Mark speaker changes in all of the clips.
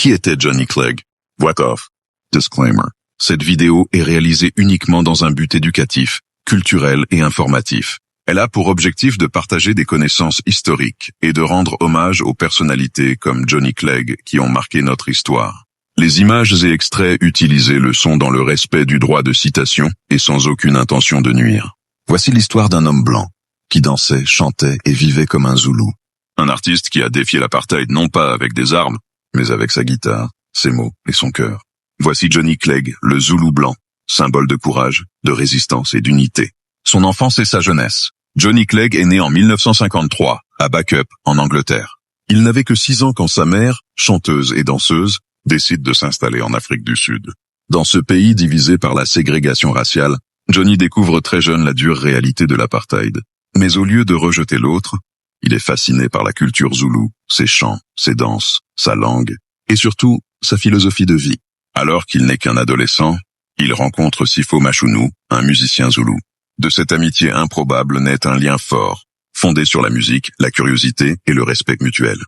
Speaker 1: Qui était Johnny Clegg? What of? Disclaimer. Cette vidéo est réalisée uniquement dans un but éducatif, culturel et informatif. Elle a pour objectif de partager des connaissances historiques et de rendre hommage aux personnalités comme Johnny Clegg qui ont marqué notre histoire. Les images et extraits utilisés le sont dans le respect du droit de citation et sans aucune intention de nuire. Voici l'histoire d'un homme blanc qui dansait, chantait et vivait comme un Zoulou. Un artiste qui a défié l'apartheid non pas avec des armes, mais avec sa guitare, ses mots et son cœur. Voici Johnny Clegg, le Zoulou blanc, symbole de courage, de résistance et d'unité. Son enfance et sa jeunesse. Johnny Clegg est né en 1953, à Backup, en Angleterre. Il n'avait que 6 ans quand sa mère, chanteuse et danseuse, décide de s'installer en Afrique du Sud. Dans ce pays divisé par la ségrégation raciale, Johnny découvre très jeune la dure réalité de l'apartheid. Mais au lieu de rejeter l'autre, il est fasciné par la culture zoulou, ses chants, ses danses, sa langue, et surtout, sa philosophie de vie. Alors qu'il n'est qu'un adolescent, il rencontre Sipho Mashonou, un musicien zoulou. De cette amitié improbable naît un lien fort, fondé sur la musique, la curiosité et le respect mutuel.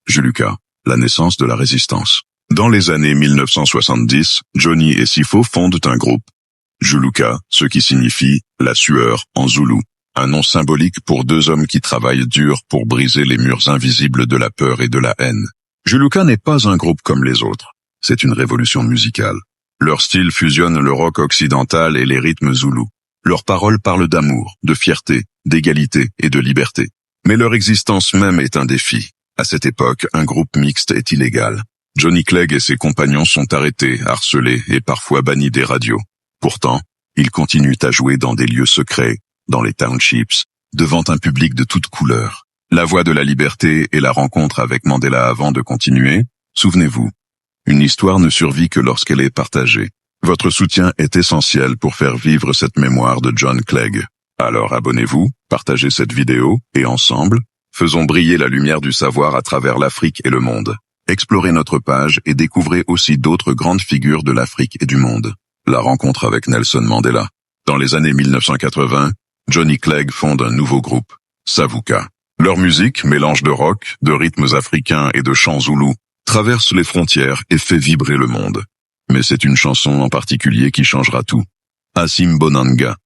Speaker 1: Juluka, la naissance de la résistance. Dans les années 1970, Johnny et Sipho fondent un groupe. Juluka, ce qui signifie « la sueur » en zoulou. Un nom symbolique pour 2 hommes qui travaillent dur pour briser les murs invisibles de la peur et de la haine. Juluka n'est pas un groupe comme les autres. C'est une révolution musicale. Leur style fusionne le rock occidental et les rythmes zoulous. Leurs paroles parlent d'amour, de fierté, d'égalité et de liberté. Mais leur existence même est un défi. À cette époque, un groupe mixte est illégal. Johnny Clegg et ses compagnons sont arrêtés, harcelés et parfois bannis des radios. Pourtant, ils continuent à jouer dans des lieux secrets, dans les townships, devant un public de toutes couleurs. La voix de la liberté et la rencontre avec Mandela avant de continuer, souvenez-vous, une histoire ne survit que lorsqu'elle est partagée. Votre soutien est essentiel pour faire vivre cette mémoire de John Clegg. Alors abonnez-vous, partagez cette vidéo, et ensemble, faisons briller la lumière du savoir à travers l'Afrique et le monde. Explorez notre page et découvrez aussi d'autres grandes figures de l'Afrique et du monde. La rencontre avec Nelson Mandela. Dans les années 1980, Johnny Clegg fonde un nouveau groupe, Savuka. Leur musique, mélange de rock, de rythmes africains et de chants zoulous, traverse les frontières et fait vibrer le monde. Mais c'est une chanson en particulier qui changera tout. Asimbonanga.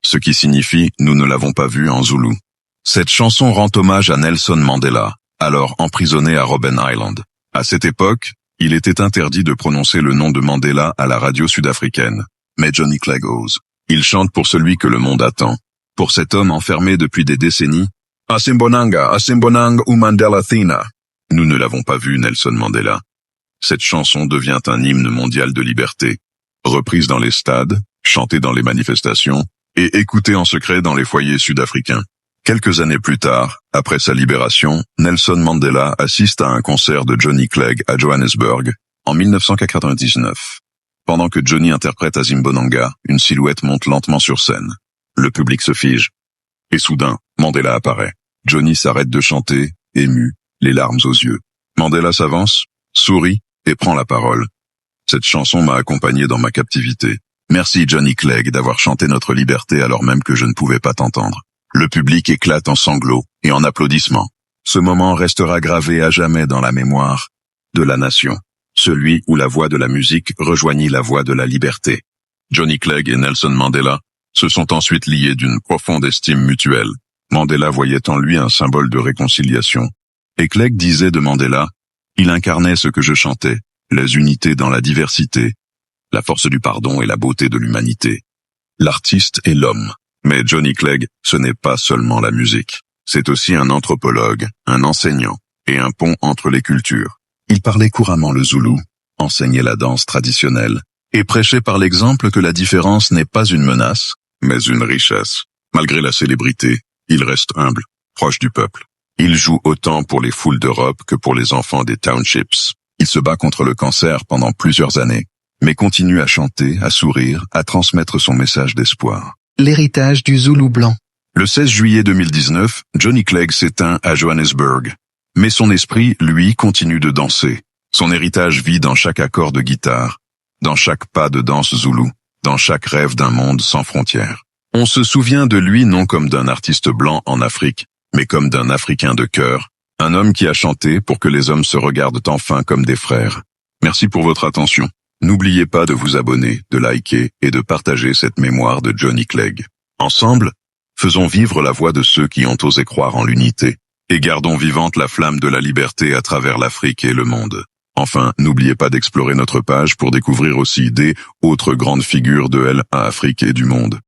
Speaker 1: Ce qui signifie « nous ne l'avons pas vu » en zoulou. Cette chanson rend hommage à Nelson Mandela, alors emprisonné à Robben Island. À cette époque, il était interdit de prononcer le nom de Mandela à la radio sud-africaine. Mais Johnny Clegg ose. Il chante pour celui que le monde attend. Pour cet homme enfermé depuis des décennies. Asimbonanga, Asimbonang ou Mandela Thina. Nous ne l'avons pas vu, Nelson Mandela. Cette chanson devient un hymne mondial de liberté. Reprise dans les stades, chantée dans les manifestations, et écoutée en secret dans les foyers sud-africains. Quelques années plus tard, après sa libération, Nelson Mandela assiste à un concert de Johnny Clegg à Johannesburg, en 1999. Pendant que Johnny interprète Asimbonanga, une silhouette monte lentement sur scène. Le public se fige. Et soudain, Mandela apparaît. Johnny s'arrête de chanter, ému, les larmes aux yeux. Mandela s'avance, sourit et prend la parole. Cette chanson m'a accompagné dans ma captivité. Merci Johnny Clegg d'avoir chanté notre liberté alors même que je ne pouvais pas t'entendre. Le public éclate en sanglots et en applaudissements. Ce moment restera gravé à jamais dans la mémoire de la nation. Celui où la voix de la musique rejoignit la voix de la liberté. Johnny Clegg et Nelson Mandela se sont ensuite liés d'une profonde estime mutuelle. Mandela voyait en lui un symbole de réconciliation. Et Clegg disait de Mandela, « Il incarnait ce que je chantais, les unités dans la diversité, la force du pardon et la beauté de l'humanité. L'artiste est l'homme. » Mais Johnny Clegg, ce n'est pas seulement la musique. C'est aussi un anthropologue, un enseignant et un pont entre les cultures. Il parlait couramment le zoulou, enseignait la danse traditionnelle et prêchait par l'exemple que la différence n'est pas une menace, mais une richesse. Malgré la célébrité, il reste humble, proche du peuple. Il joue autant pour les foules d'Europe que pour les enfants des townships. Il se bat contre le cancer pendant plusieurs années, mais continue à chanter, à sourire, à transmettre son message d'espoir.
Speaker 2: L'héritage du Zoulou blanc.
Speaker 1: Le 16 juillet 2019, Johnny Clegg s'éteint à Johannesburg. Mais son esprit, lui, continue de danser. Son héritage vit dans chaque accord de guitare, dans chaque pas de danse zoulou, dans chaque rêve d'un monde sans frontières. On se souvient de lui non comme d'un artiste blanc en Afrique, mais comme d'un Africain de cœur, un homme qui a chanté pour que les hommes se regardent enfin comme des frères. Merci pour votre attention. N'oubliez pas de vous abonner, de liker et de partager cette mémoire de Johnny Clegg. Ensemble, faisons vivre la voix de ceux qui ont osé croire en l'unité, et gardons vivante la flamme de la liberté à travers l'Afrique et le monde. Enfin, n'oubliez pas d'explorer notre page pour découvrir aussi des autres grandes figures de l'Afrique et du monde.